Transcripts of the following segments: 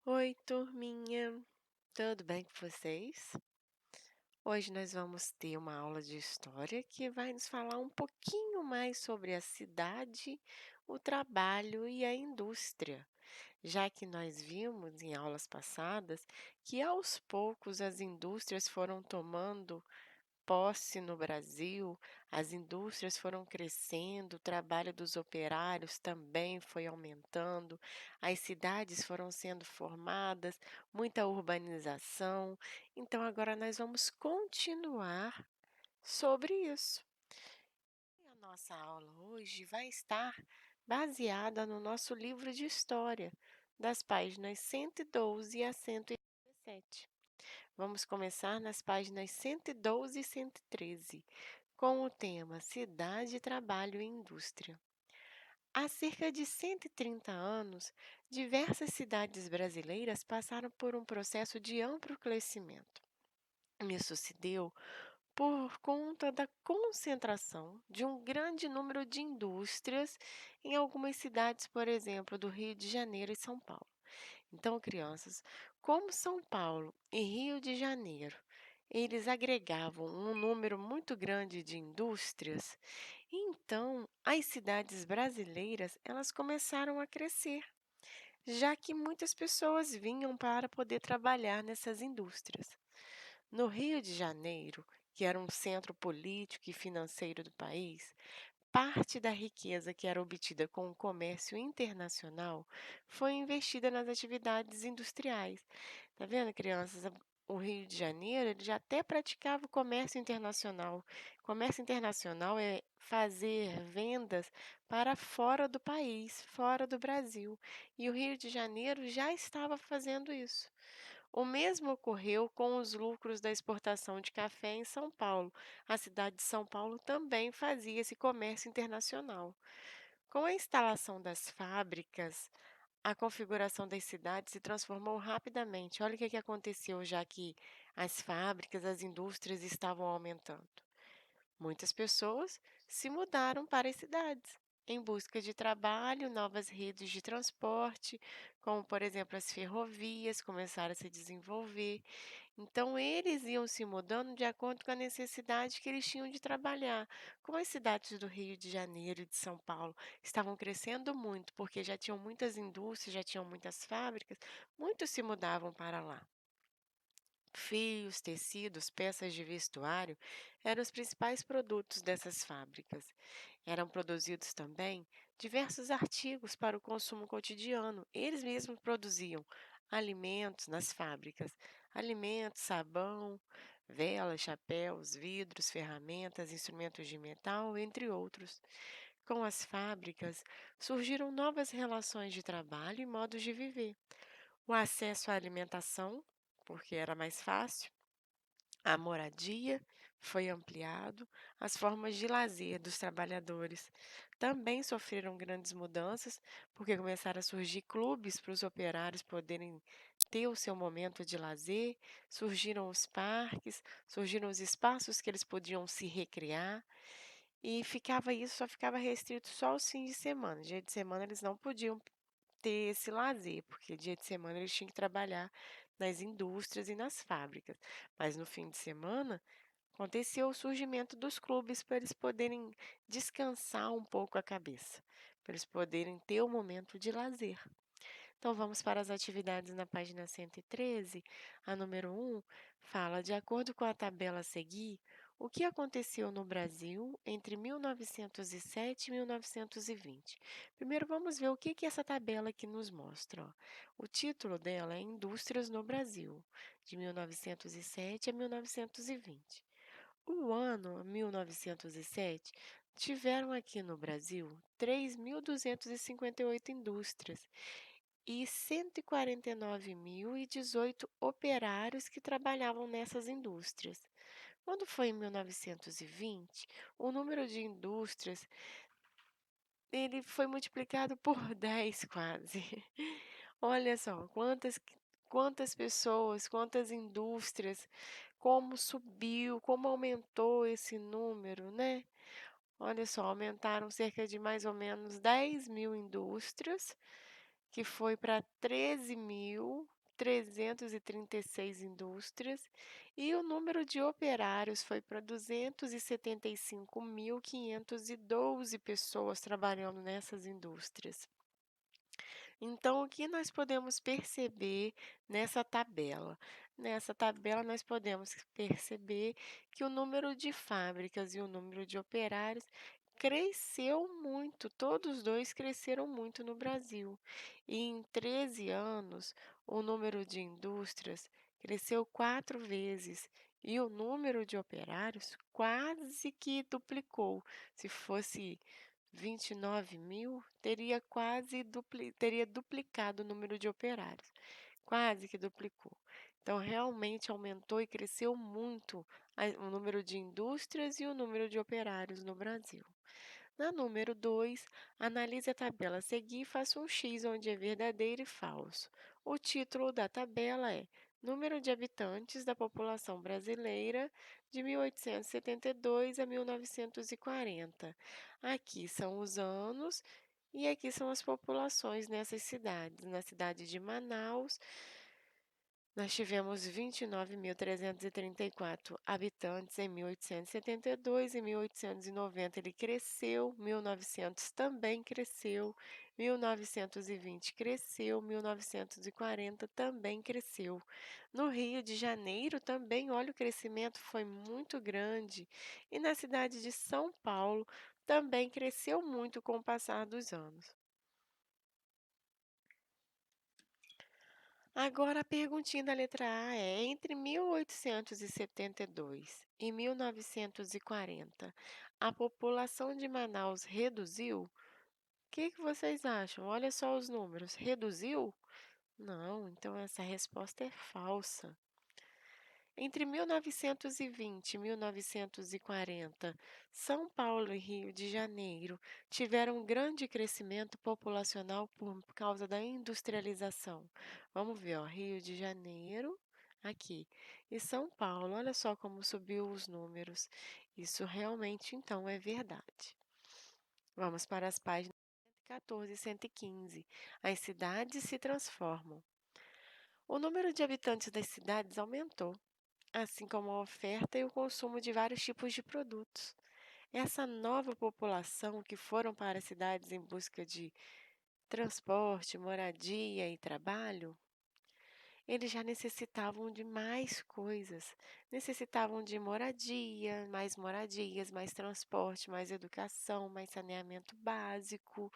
Oi, turminha, tudo bem com vocês? Hoje nós vamos ter uma aula de história que vai nos falar um pouquinho mais sobre a cidade, o trabalho e a indústria, já que nós vimos em aulas passadas que aos poucos as indústrias foram tomando posse no Brasil, as indústrias foram crescendo, o trabalho dos operários também foi aumentando, as cidades foram sendo formadas, muita urbanização. Então, agora nós vamos continuar sobre isso. E a nossa aula hoje vai estar baseada no nosso livro de história, das páginas 112 a 117. Vamos começar nas páginas 112 e 113, com o tema Cidade, Trabalho e Indústria. Há cerca de 130 anos, diversas cidades brasileiras passaram por um processo de amplo crescimento. Isso se deu por conta da concentração de um grande número de indústrias em algumas cidades, por exemplo, do Rio de Janeiro e São Paulo. Então, crianças, como São Paulo e Rio de Janeiro, eles agregavam um número muito grande de indústrias, então as cidades brasileiras, elas começaram a crescer, já que muitas pessoas vinham para poder trabalhar nessas indústrias. No Rio de Janeiro, que era um centro político e financeiro do país, parte da riqueza que era obtida com o comércio internacional foi investida nas atividades industriais. Tá vendo, crianças? O Rio de Janeiro, ele já até praticava o comércio internacional. Comércio internacional é fazer vendas para fora do país, fora do Brasil. E o Rio de Janeiro já estava fazendo isso. O mesmo ocorreu com os lucros da exportação de café em São Paulo. A cidade de São Paulo também fazia esse comércio internacional. Com a instalação das fábricas, a configuração das cidades se transformou rapidamente. Olha o que aconteceu, já que as fábricas, as indústrias estavam aumentando. Muitas pessoas se mudaram para as cidades em busca de trabalho, novas redes de transporte, como por exemplo as ferrovias começaram a se desenvolver. Então eles iam se mudando de acordo com a necessidade que eles tinham de trabalhar. Como as cidades do Rio de Janeiro e de São Paulo estavam crescendo muito, porque já tinham muitas indústrias, já tinham muitas fábricas, muitos se mudavam para lá. Fios, tecidos, peças de vestuário eram os principais produtos dessas fábricas. Eram produzidos também diversos artigos para o consumo cotidiano. Eles mesmos produziam alimentos nas fábricas, alimentos, sabão, velas, chapéus, vidros, ferramentas, instrumentos de metal, entre outros. Com as fábricas, surgiram novas relações de trabalho e modos de viver. O acesso à alimentação, porque era mais fácil, a moradia foi ampliado, as formas de lazer dos trabalhadores também sofreram grandes mudanças, porque começaram a surgir clubes para os operários poderem ter o seu momento de lazer, surgiram os parques, surgiram os espaços que eles podiam se recrear, e ficava isso, só ficava restrito só aos fins de semana. Dia de semana eles não podiam ter esse lazer, porque dia de semana eles tinham que trabalhar nas indústrias e nas fábricas. Mas no fim de semana aconteceu o surgimento dos clubes para eles poderem descansar um pouco a cabeça, para eles poderem ter um momento de lazer. Então vamos para as atividades na página 113. A número 1 fala: de acordo com a tabela a seguir, o que aconteceu no Brasil entre 1907 e 1920. Primeiro vamos ver o que essa tabela aqui nos mostra. Ó. O título dela é Indústrias no Brasil, de 1907 a 1920. O ano 1907 tiveram aqui no Brasil 3.258 indústrias e 149.018 operários que trabalhavam nessas indústrias. Quando foi em 1920, o número de indústrias ele foi multiplicado por 10 quase. Olha só, quantas pessoas, quantas indústrias, como subiu, como aumentou esse número, né? Olha só, aumentaram cerca de mais ou menos 10.000 indústrias que foi para 13.336 indústrias, e o número de operários foi para 275.512 pessoas trabalhando nessas indústrias. Então, o que nós podemos perceber nessa tabela? Nessa tabela, nós podemos perceber que o número de fábricas e o número de operários cresceu muito, todos dois cresceram muito no Brasil. E em 13 anos, o número de indústrias cresceu 4 vezes e o número de operários quase que duplicou. Se fosse 29.000, teria duplicado o número de operários, quase que duplicou. Então, realmente aumentou e cresceu muito o número de indústrias e o número de operários no Brasil. Na número 2, analise a tabela a seguir e faça um X onde é verdadeiro e falso. O título da tabela é Número de habitantes da população brasileira de 1872 a 1940. Aqui são os anos e aqui são as populações nessas cidades. Na cidade de Manaus, nós tivemos 29.334 habitantes em 1872, em 1890 ele cresceu, 1900 também cresceu, 1920 cresceu, 1940 também cresceu. No Rio de Janeiro também, olha, o crescimento foi muito grande. E na cidade de São Paulo também cresceu muito com o passar dos anos. Agora a perguntinha da letra A é: entre 1872 e 1940, a população de Manaus reduziu? O que vocês acham? Olha só os números. Reduziu? Não, então essa resposta é falsa. Entre 1920 e 1940, São Paulo e Rio de Janeiro tiveram um grande crescimento populacional por causa da industrialização. Vamos ver, ó, Rio de Janeiro, aqui, e São Paulo, olha só como subiu os números. Isso realmente, então, é verdade. Vamos para as páginas 114 e 115. As cidades se transformam. O número de habitantes das cidades aumentou, assim como a oferta e o consumo de vários tipos de produtos. Essa nova população que foram para as cidades em busca de transporte, moradia e trabalho, eles já necessitavam de mais coisas. Necessitavam de moradias, mais transporte, mais educação, mais saneamento básico,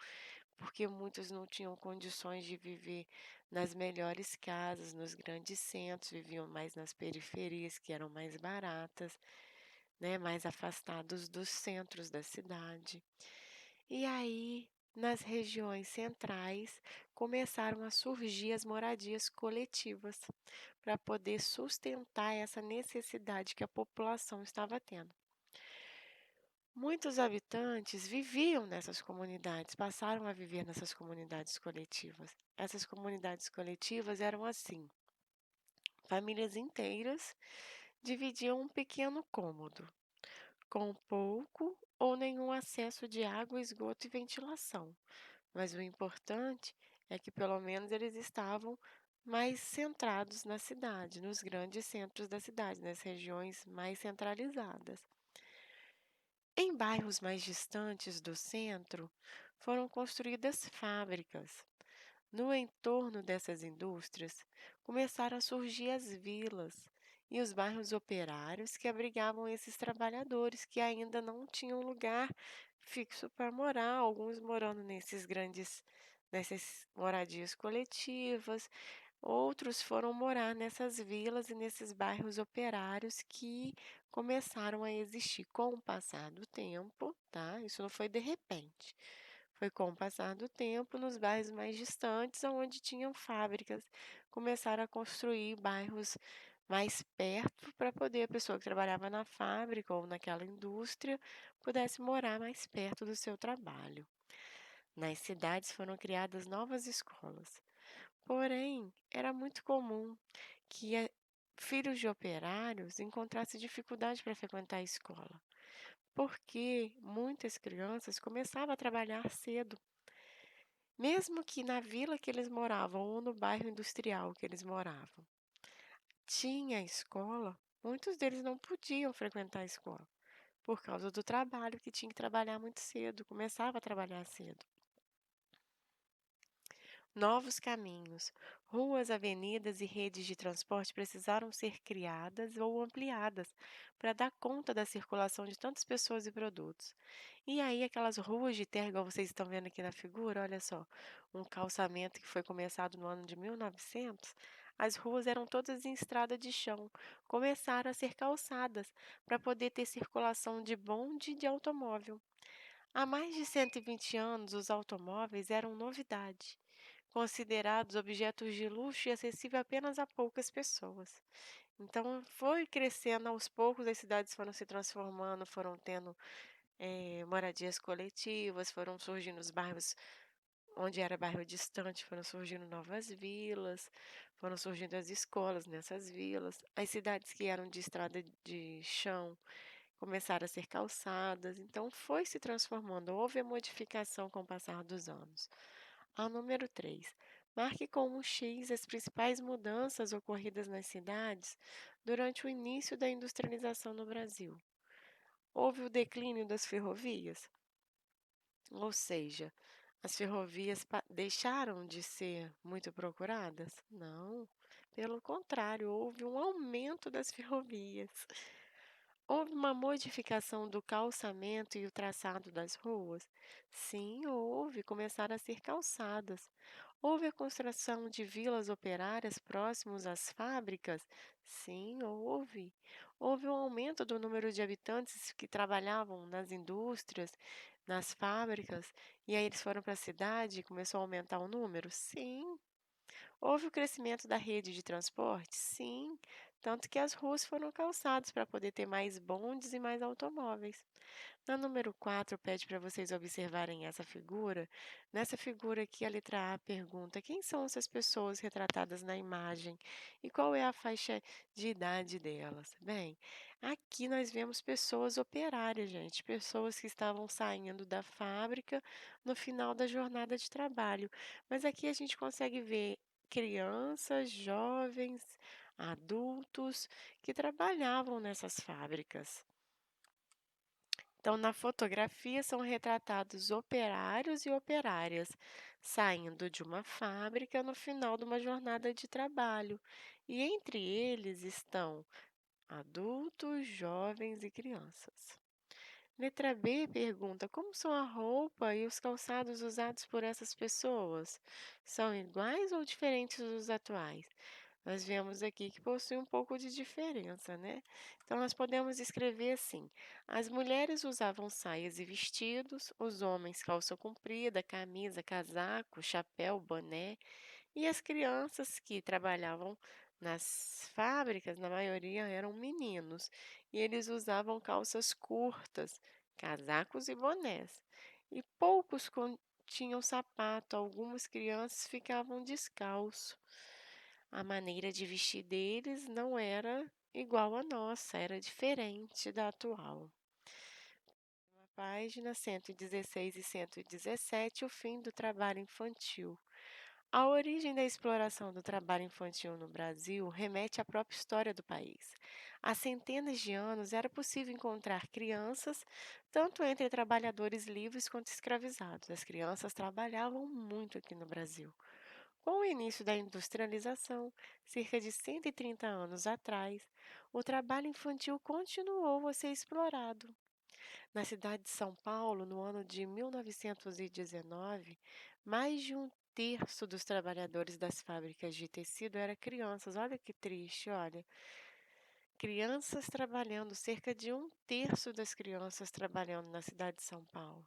porque muitos não tinham condições de viver nas melhores casas, nos grandes centros, viviam mais nas periferias, que eram mais baratas, né, mais afastados dos centros da cidade. E aí, nas regiões centrais, começaram a surgir as moradias coletivas para poder sustentar essa necessidade que a população estava tendo. Muitos habitantes viviam nessas comunidades, passaram a viver nessas comunidades coletivas. Essas comunidades coletivas eram assim: famílias inteiras dividiam um pequeno cômodo, com pouco ou nenhum acesso de água, esgoto e ventilação. Mas o importante é que pelo menos eles estavam mais centrados na cidade, nos grandes centros da cidade, nas regiões mais centralizadas. Em bairros mais distantes do centro, foram construídas fábricas. No entorno dessas indústrias, começaram a surgir as vilas e os bairros operários que abrigavam esses trabalhadores que ainda não tinham lugar fixo para morar, alguns morando nessas moradias coletivas. Outros foram morar nessas vilas e nesses bairros operários que começaram a existir com o passar do tempo, tá? Isso não foi de repente. Foi com o passar do tempo, nos bairros mais distantes, onde tinham fábricas, começaram a construir bairros mais perto para poder a pessoa que trabalhava na fábrica ou naquela indústria pudesse morar mais perto do seu trabalho. Nas cidades foram criadas novas escolas. Porém, era muito comum que filhos de operários encontrassem dificuldade para frequentar a escola, porque muitas crianças começavam a trabalhar cedo. Mesmo que na vila que eles moravam ou no bairro industrial que eles moravam tinha escola, muitos deles não podiam frequentar a escola, por causa do trabalho, que tinha que trabalhar muito cedo, começava a trabalhar cedo. Novos caminhos, ruas, avenidas e redes de transporte precisaram ser criadas ou ampliadas para dar conta da circulação de tantas pessoas e produtos. E aí, aquelas ruas de terra, igual vocês estão vendo aqui na figura, olha só, um calçamento que foi começado no ano de 1900, as ruas eram todas em estrada de chão, começaram a ser calçadas para poder ter circulação de bonde e de automóvel. Há mais de 120 anos, os automóveis eram novidade, considerados objetos de luxo e acessível apenas a poucas pessoas. Então, foi crescendo aos poucos, as cidades foram se transformando, foram tendo moradias coletivas, foram surgindo os bairros onde era bairro distante, foram surgindo novas vilas, foram surgindo as escolas nessas vilas. As cidades que eram de estrada de chão começaram a ser calçadas, então foi se transformando, houve a modificação com o passar dos anos. A número 3. Marque com um X as principais mudanças ocorridas nas cidades durante o início da industrialização no Brasil. Houve o declínio das ferrovias, ou seja, as ferrovias deixaram de ser muito procuradas? Não, pelo contrário, houve um aumento das ferrovias. Houve uma modificação do calçamento e o traçado das ruas? Sim, houve, começaram a ser calçadas. Houve a construção de vilas operárias próximos às fábricas? Sim, houve. Houve um aumento do número de habitantes que trabalhavam nas indústrias, nas fábricas, e aí eles foram para a cidade e começou a aumentar o número? Sim. Houve o crescimento da rede de transporte? Sim, tanto que as ruas foram calçadas para poder ter mais bondes e mais automóveis. Na número 4 pede para vocês observarem essa figura. Nessa figura aqui, a letra A pergunta: quem são essas pessoas retratadas na imagem e qual é a faixa de idade delas? Bem, aqui nós vemos pessoas operárias, gente, pessoas que estavam saindo da fábrica no final da jornada de trabalho. Mas aqui a gente consegue ver crianças, jovens, adultos que trabalhavam nessas fábricas. Então, na fotografia são retratados operários e operárias saindo de uma fábrica no final de uma jornada de trabalho. E entre eles estão adultos, jovens e crianças. Letra B pergunta: como são a roupa e os calçados usados por essas pessoas? São iguais ou diferentes dos atuais? Nós vemos aqui que possui um pouco de diferença, né? Então, nós podemos escrever assim: as mulheres usavam saias e vestidos, os homens calça comprida, camisa, casaco, chapéu, boné, e as crianças que trabalhavam nas fábricas, na maioria eram meninos, e eles usavam calças curtas, casacos e bonés. E poucos tinham sapato, algumas crianças ficavam descalços. A maneira de vestir deles não era igual à nossa, era diferente da atual. Na página 116 e 117, o fim do trabalho infantil. A origem da exploração do trabalho infantil no Brasil remete à própria história do país. Há centenas de anos era possível encontrar crianças, tanto entre trabalhadores livres quanto escravizados. As crianças trabalhavam muito aqui no Brasil. Com o início da industrialização, cerca de 130 anos atrás, o trabalho infantil continuou a ser explorado. Na cidade de São Paulo, no ano de 1919, mais de um terço dos trabalhadores das fábricas de tecido eram crianças. Olha que triste, olha. Crianças trabalhando, cerca de um terço das crianças trabalhando na cidade de São Paulo.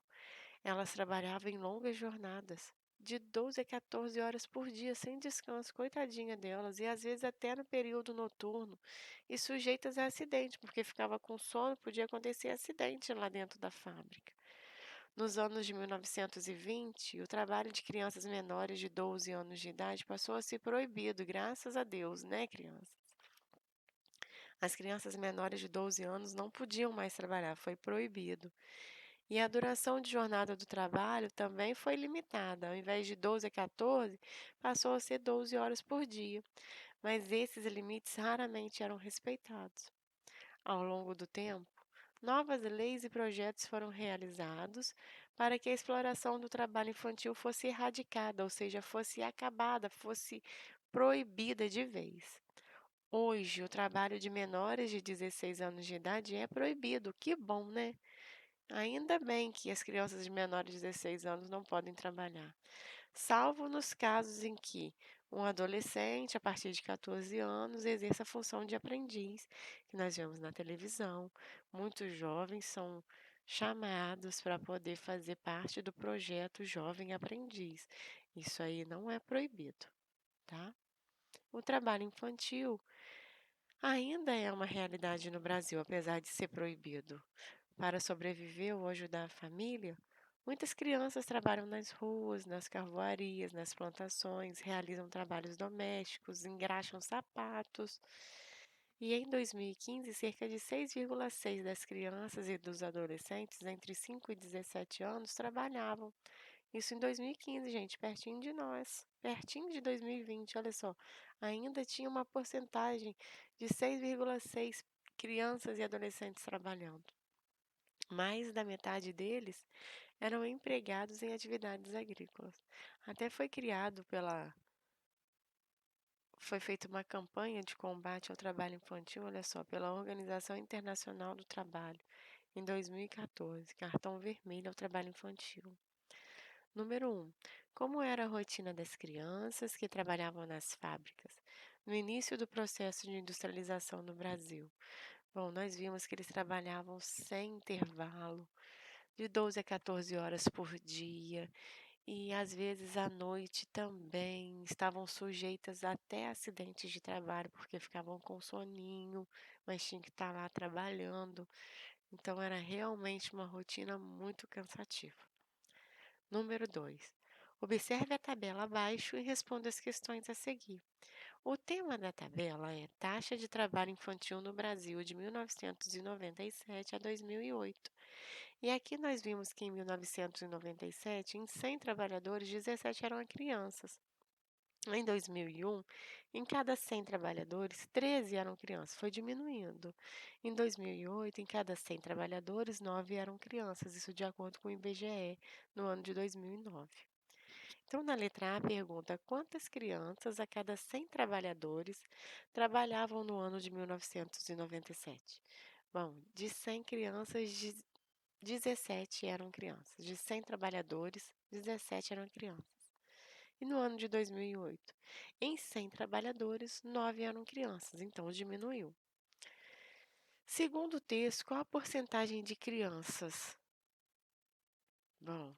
Elas trabalhavam em longas jornadas, de 12 a 14 horas por dia, sem descanso, coitadinha delas, e às vezes até no período noturno, e sujeitas a acidente, porque ficava com sono, podia acontecer acidente lá dentro da fábrica. Nos anos de 1920, o trabalho de crianças menores de 12 anos de idade passou a ser proibido, graças a Deus, né, crianças? As crianças menores de 12 anos não podiam mais trabalhar, foi proibido. E a duração de jornada do trabalho também foi limitada. Ao invés de 12 a 14, passou a ser 12 horas por dia. Mas esses limites raramente eram respeitados. Ao longo do tempo, novas leis e projetos foram realizados para que a exploração do trabalho infantil fosse erradicada, ou seja, fosse acabada, fosse proibida de vez. Hoje, o trabalho de menores de 16 anos de idade é proibido. Que bom, né? Ainda bem que as crianças de menores de 16 anos não podem trabalhar, salvo nos casos em que um adolescente, a partir de 14 anos, exerça a função de aprendiz, que nós vemos na televisão. Muitos jovens são chamados para poder fazer parte do projeto Jovem Aprendiz. Isso aí não é proibido, tá? O trabalho infantil ainda é uma realidade no Brasil, apesar de ser proibido. Para sobreviver ou ajudar a família, muitas crianças trabalham nas ruas, nas carvoarias, nas plantações, realizam trabalhos domésticos, engraxam sapatos. E em 2015, cerca de 6,6% das crianças e dos adolescentes entre 5 e 17 anos trabalhavam. Isso em 2015, gente, pertinho de nós, pertinho de 2020, olha só. Ainda tinha uma porcentagem de 6,6 crianças e adolescentes trabalhando. Mais da metade deles eram empregados em atividades agrícolas. Até foi feita uma campanha de combate ao trabalho infantil, olha só, pela Organização Internacional do Trabalho, em 2014, Cartão Vermelho ao Trabalho Infantil. Número 1. Como era a rotina das crianças que trabalhavam nas fábricas no início do processo de industrialização no Brasil? Bom, nós vimos que eles trabalhavam sem intervalo, de 12 a 14 horas por dia, e às vezes à noite também estavam sujeitas até a acidentes de trabalho, porque ficavam com soninho, mas tinham que estar lá trabalhando. Então era realmente uma rotina muito cansativa. Número 2. Observe a tabela abaixo e responda as questões a seguir. O tema da tabela é Taxa de Trabalho Infantil no Brasil de 1997 a 2008. E aqui nós vimos que em 1997, em 100 trabalhadores, 17 eram crianças. Em 2001, em cada 100 trabalhadores, 13 eram crianças, foi diminuindo. Em 2008, em cada 100 trabalhadores, 9 eram crianças, isso de acordo com o IBGE, no ano de 2009. Então, na letra A, pergunta quantas crianças a cada 100 trabalhadores trabalhavam no ano de 1997? Bom, de 100 crianças, 17 eram crianças. De 100 trabalhadores, 17 eram crianças. E no ano de 2008, em 100 trabalhadores, 9 eram crianças, então diminuiu. Segundo o texto, qual a porcentagem de crianças? Bom,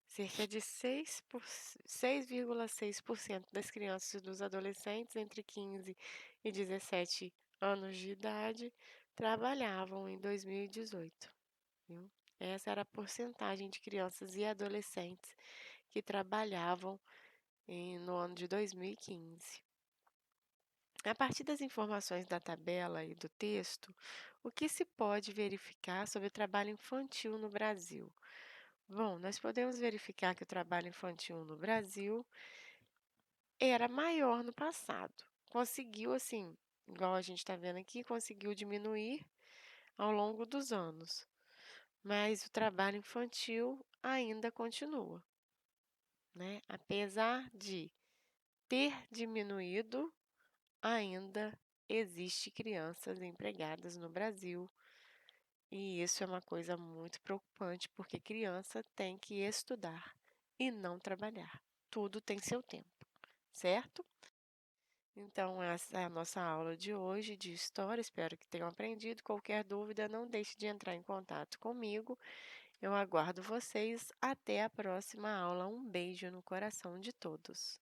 cerca de 6,6% das crianças e dos adolescentes entre 15 e 17 anos de idade trabalhavam em 2018. Viu? Essa era a porcentagem de crianças e adolescentes que trabalhavam no ano de 2015. A partir das informações da tabela e do texto, o que se pode verificar sobre o trabalho infantil no Brasil? Bom, nós podemos verificar que o trabalho infantil no Brasil era maior no passado. Conseguiu, assim, igual a gente está vendo aqui, conseguiu diminuir ao longo dos anos. Mas o trabalho infantil ainda continua, né? Apesar de ter diminuído, ainda existe crianças empregadas no Brasil. E isso é uma coisa muito preocupante, porque criança tem que estudar e não trabalhar. Tudo tem seu tempo, certo? Então, essa é a nossa aula de hoje de história. Espero que tenham aprendido. Qualquer dúvida, não deixe de entrar em contato comigo. Eu aguardo vocês. Até a próxima aula. Um beijo no coração de todos.